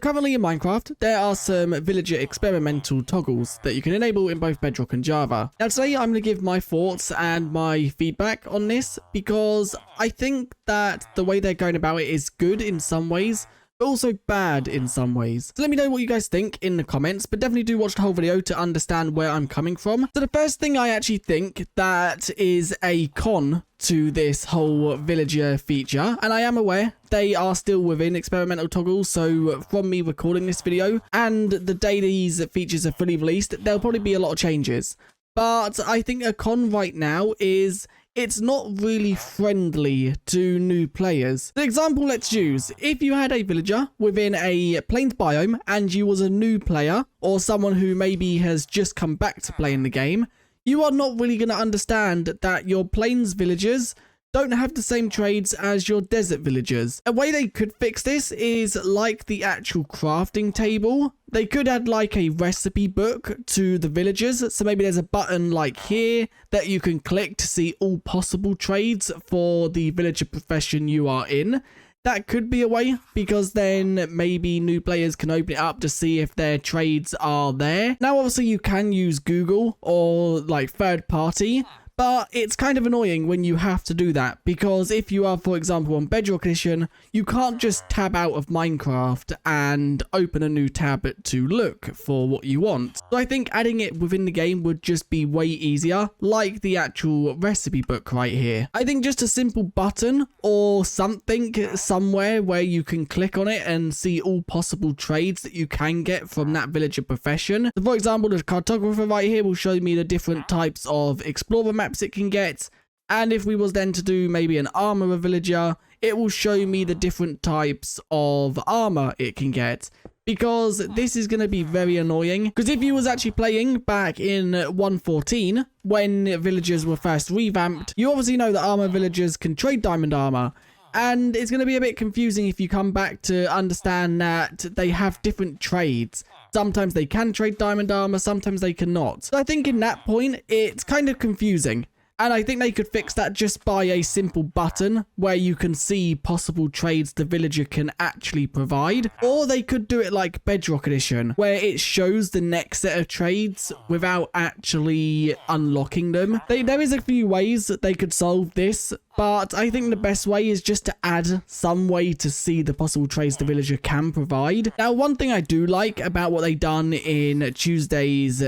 Currently in Minecraft, there are some villager experimental toggles that you can enable in both Bedrock and Java. Now today I'm going to give my thoughts and my feedback on this because I think that the way they're going about it is good in some ways, but also bad in some ways. So let me know what you guys think in the comments, but definitely do watch the whole video to understand where I'm coming from. So the first thing I actually think that is a con to this whole villager feature, and I am aware they are still within experimental toggles, so from me recording this video and the day these features are fully released, there'll probably be a lot of changes. But I think a con right now is it's not really friendly to new players. The example let's use, if you had a villager within a plains biome and you was a new player or someone who maybe has just come back to playing the game, you are not really going to understand that your plains villagers don't have the same trades as your desert villagers. A way they could fix this is like the actual crafting table. They could add like a recipe book to the villagers. So maybe there's a button like here that you can click to see all possible trades for the villager profession you are in. That could be a way, because then maybe new players can open it up to see if their trades are there. Now, obviously, you can use Google or like third party, but it's kind of annoying when you have to do that, because if you are, for example, on Bedrock Edition, you can't just tab out of Minecraft and open a new tab to look for what you want. So I think adding it within the game would just be way easier, like the actual recipe book right here. I think just a simple button or something somewhere where you can click on it and see all possible trades that you can get from that villager profession. So for example, the cartographer right here will show me the different types of explorer maps it can get, and if we was then to do maybe an armorer villager, it will show me the different types of armor it can get, because this is going to be very annoying. Because if you was actually playing back in 1.14 when villagers were first revamped, you obviously know that armor villagers can trade diamond armor, and it's going to be a bit confusing if you come back to understand that they have different trades. Sometimes they can trade diamond armor, sometimes they cannot. So I think in that point, it's kind of confusing. And I think they could fix that just by a simple button where you can see possible trades the villager can actually provide. Or they could do it like Bedrock Edition, where it shows the next set of trades without actually unlocking them. There is a few ways that they could solve this, but I think the best way is just to add some way to see the possible trades the villager can provide. Now, one thing I do like about what they've done in Tuesday's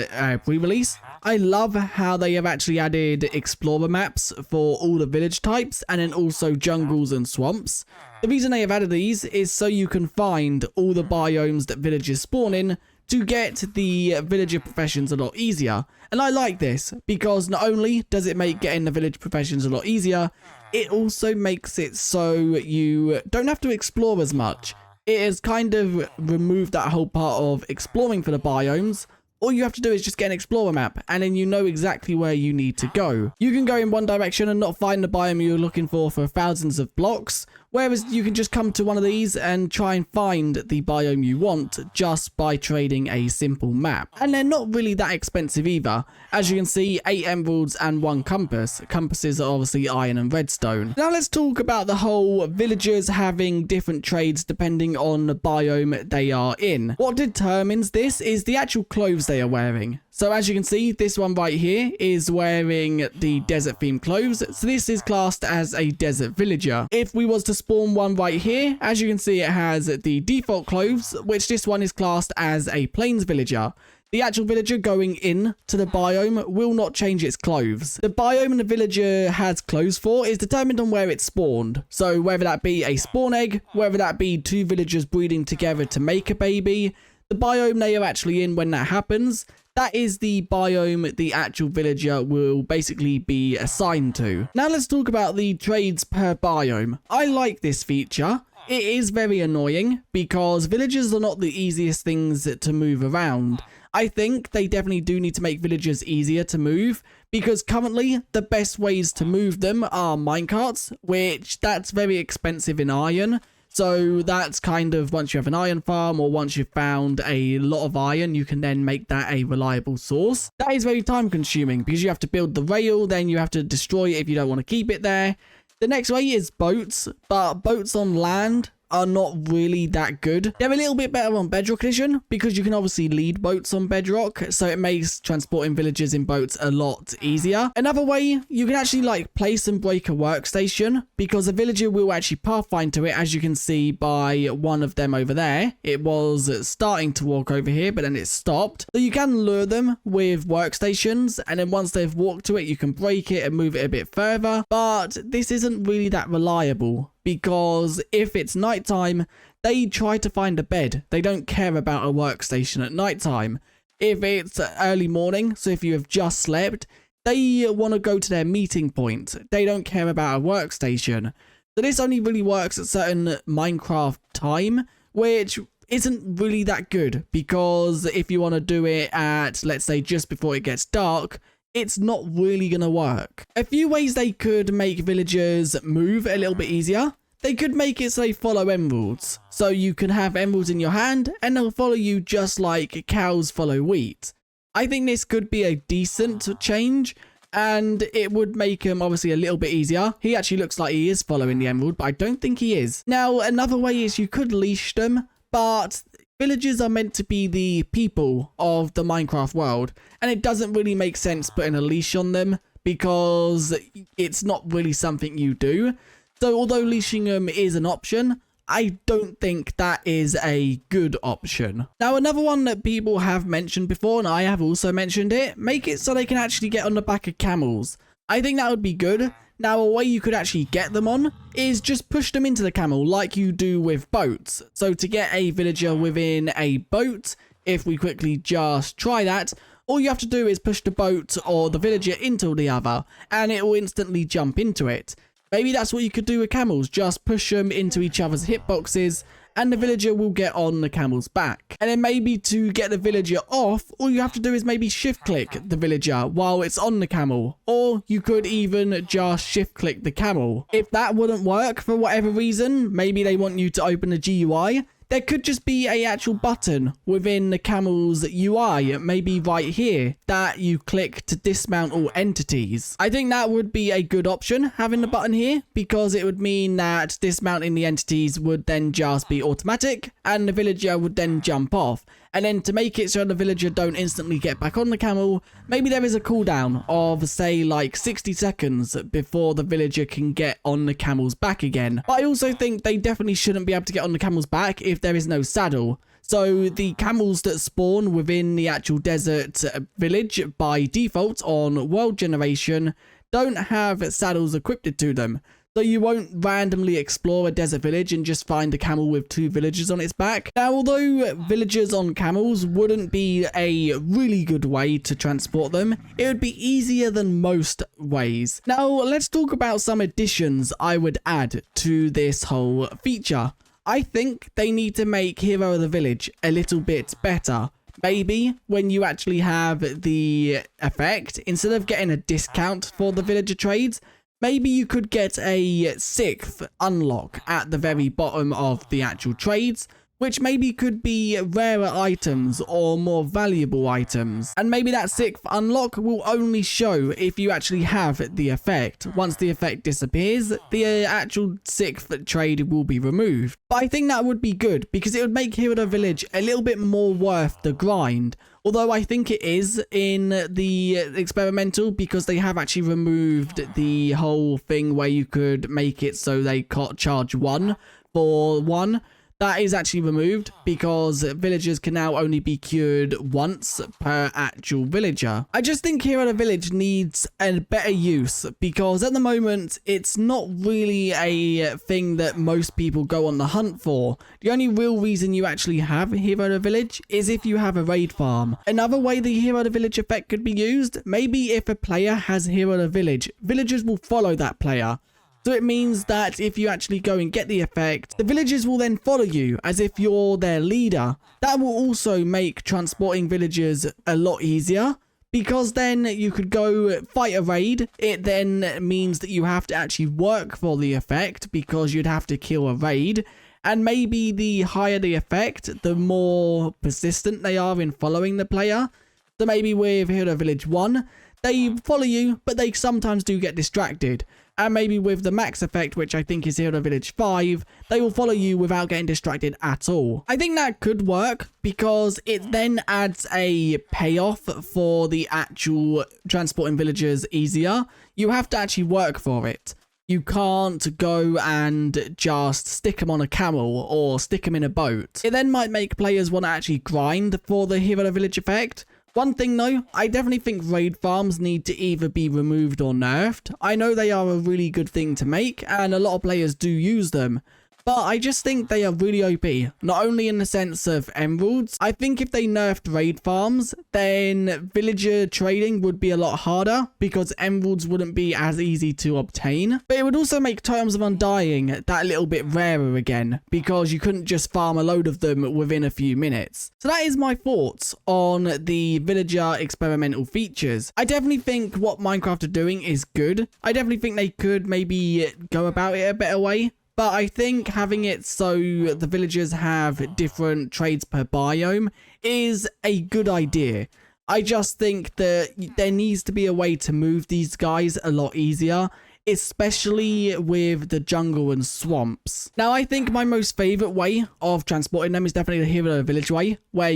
pre-release, I love how they have actually added explorer maps for all the village types, and then also jungles and swamps. The reason they have added these is so you can find all the biomes that villagers spawn in to get the villager professions a lot easier. And I like this because not only does it make getting the village professions a lot easier, it also makes it so you don't have to explore as much. It has kind of removed that whole part of exploring for the biomes. All you have to do is just get an explorer map, and then you know exactly where you need to go. You can go in one direction and not find the biome you're looking for thousands of blocks, whereas you can just come to one of these and try and find the biome you want just by trading a simple map. And they're not really that expensive either. As you can see, 8 emeralds and 1 compass. Compasses are obviously iron and redstone. Now let's talk about the whole villagers having different trades depending on the biome they are in. What determines this is the actual clothes they are wearing. So as you can see, this one right here is wearing the desert themed clothes. So this is classed as a desert villager. If we was to spawn one right here, as you can see, it has the default clothes, which this one is classed as a plains villager. The actual villager going in to the biome will not change its clothes. The biome the villager has clothes for is determined on where it's spawned. So whether that be a spawn egg, whether that be 2 villagers breeding together to make a baby, the biome they are actually in when that happens, that is the biome the actual villager will basically be assigned to. Now let's talk about the trades per biome. I like this feature. It is very annoying because villagers are not the easiest things to move around. I think they definitely do need to make villagers easier to move, because currently the best ways to move them are minecarts, which that's very expensive in iron. So that's kind of, once you have an iron farm or once you've found a lot of iron, you can then make that a reliable source. That is very time consuming because you have to build the rail, then you have to destroy it if you don't want to keep it there. The next way is boats, but boats on land are not really that good. They're a little bit better on Bedrock Edition because you can obviously lead boats on Bedrock, so it makes transporting villagers in boats a lot easier. Another way, you can actually like place and break a workstation because a villager will actually pathfind to it, as you can see by one of them over there. It was starting to walk over here, but then it stopped. So you can lure them with workstations, and then once they've walked to it, you can break it and move it a bit further. But this isn't really that reliable because if it's nighttime, they try to find a bed. They don't care about a workstation at nighttime. If it's early morning, so if you have just slept, they want to go to their meeting point. They don't care about a workstation. So this only really works at certain Minecraft time, which isn't really that good because if you want to do it at, let's say, just before it gets dark, it's not really going to work. A few ways they could make villagers move a little bit easier. They could make it so they follow emeralds. So you can have emeralds in your hand and they'll follow you just like cows follow wheat. I think this could be a decent change and it would make him obviously a little bit easier. He actually looks like he is following the emerald, but I don't think he is. Now, another way is you could leash them, but villagers are meant to be the people of the Minecraft world, and it doesn't really make sense putting a leash on them because it's not really something you do. So although leashing them is an option, I don't think that is a good option. Now, another one that people have mentioned before, and I have also mentioned it, make it so they can actually get on the back of camels. I think that would be good. Now, a way you could actually get them on is just push them into the camel like you do with boats. So to get a villager within a boat, if we quickly just try that, all you have to do is push the boat or the villager into the other, and it will instantly jump into it. Maybe that's what you could do with camels, just push them into each other's hitboxes, and the villager will get on the camel's back. And then maybe to get the villager off, all you have to do is maybe shift click the villager while it's on the camel. Or you could even just shift click the camel. If that wouldn't work for whatever reason, maybe they want you to open the GUI, there could just be a actual button within the camel's UI, maybe right here, that you click to dismount all entities. I think that would be a good option, having the button here, because it would mean that dismounting the entities would then just be automatic, and the villager would then jump off. And then to make it so the villager don't instantly get back on the camel, maybe there is a cooldown of, say, like 60 seconds before the villager can get on the camel's back again. But I also think they definitely shouldn't be able to get on the camel's back if there is no saddle. So the camels that spawn within the actual desert village by default on world generation don't have saddles equipped to them. So you won't randomly explore a desert village and just find a camel with 2 villagers on its back. Now, although villagers on camels wouldn't be a really good way to transport them, it would be easier than most ways. Now, let's talk about some additions I would add to this whole feature. I think they need to make Hero of the Village a little bit better. Maybe when you actually have the effect, instead of getting a discount for the villager trades, maybe you could get a 6th unlock at the very bottom of the actual trades, which maybe could be rarer items or more valuable items. And maybe that 6th unlock will only show if you actually have the effect. Once the effect disappears, the actual 6th trade will be removed. But I think that would be good because it would make Hero of the Village a little bit more worth the grind. Although I think it is in the experimental because they have actually removed the whole thing where you could make it so they charge 1 for 1. That is actually removed because villagers can now only be cured once per actual villager. I just think Hero of the Village needs a better use because at the moment it's not really a thing that most people go on the hunt for. The only real reason you actually have Hero of the Village is if you have a raid farm. Another way the Hero of the Village effect could be used, maybe if a player has Hero of the Village, villagers will follow that player. So it means that if you actually go and get the effect, the villagers will then follow you as if you're their leader. That will also make transporting villagers a lot easier because then you could go fight a raid. It then means that you have to actually work for the effect because you'd have to kill a raid. And maybe the higher the effect, the more persistent they are in following the player. So maybe with Hero Village 1, they follow you, but they sometimes do get distracted. And maybe with the max effect, which I think is Hero Village 5, they will follow you without getting distracted at all. I think that could work because it then adds a payoff for the actual transporting villagers easier. You have to actually work for it. You can't go and just stick them on a camel or stick them in a boat. It then might make players want to actually grind for the Hero Village effect. One thing though, I definitely think raid farms need to either be removed or nerfed. I know they are a really good thing to make and a lot of players do use them. But I just think they are really OP, not only in the sense of emeralds. I think if they nerfed raid farms, then villager trading would be a lot harder because emeralds wouldn't be as easy to obtain. But it would also make Totems of Undying that little bit rarer again because you couldn't just farm a load of them within a few minutes. So that is my thoughts on the villager experimental features. I definitely think what Minecraft are doing is good. I definitely think they could maybe go about it a better way. But I think having it so the villagers have different trades per biome is a good idea. I just think that there needs to be a way to move these guys a lot easier, especially with the jungle and swamps. Now, I think my most favorite way of transporting them is definitely the Hero Village way, where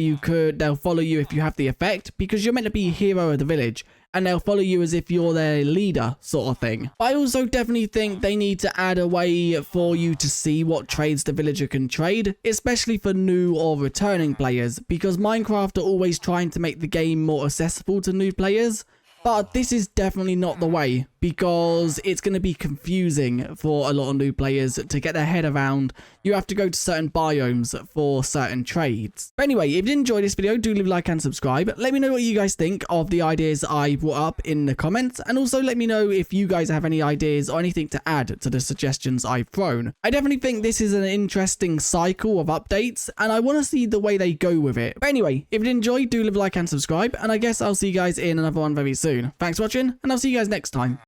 they'll follow you if you have the effect, because you're meant to be hero of the village. And they'll follow you as if you're their leader, sort of thing. But I also definitely think they need to add a way for you to see what trades the villager can trade, especially for new or returning players, because Minecraft are always trying to make the game more accessible to new players. But this is definitely not the way, because it's going to be confusing for a lot of new players to get their head around. You have to go to certain biomes for certain trades. But anyway, if you did enjoy this video, do leave a like and subscribe. Let me know what you guys think of the ideas I brought up in the comments. And also let me know if you guys have any ideas or anything to add to the suggestions I've thrown. I definitely think this is an interesting cycle of updates, and I want to see the way they go with it. But anyway, if you did enjoy, do leave a like and subscribe. And I guess I'll see you guys in another one very soon. Thanks for watching, and I'll see you guys next time.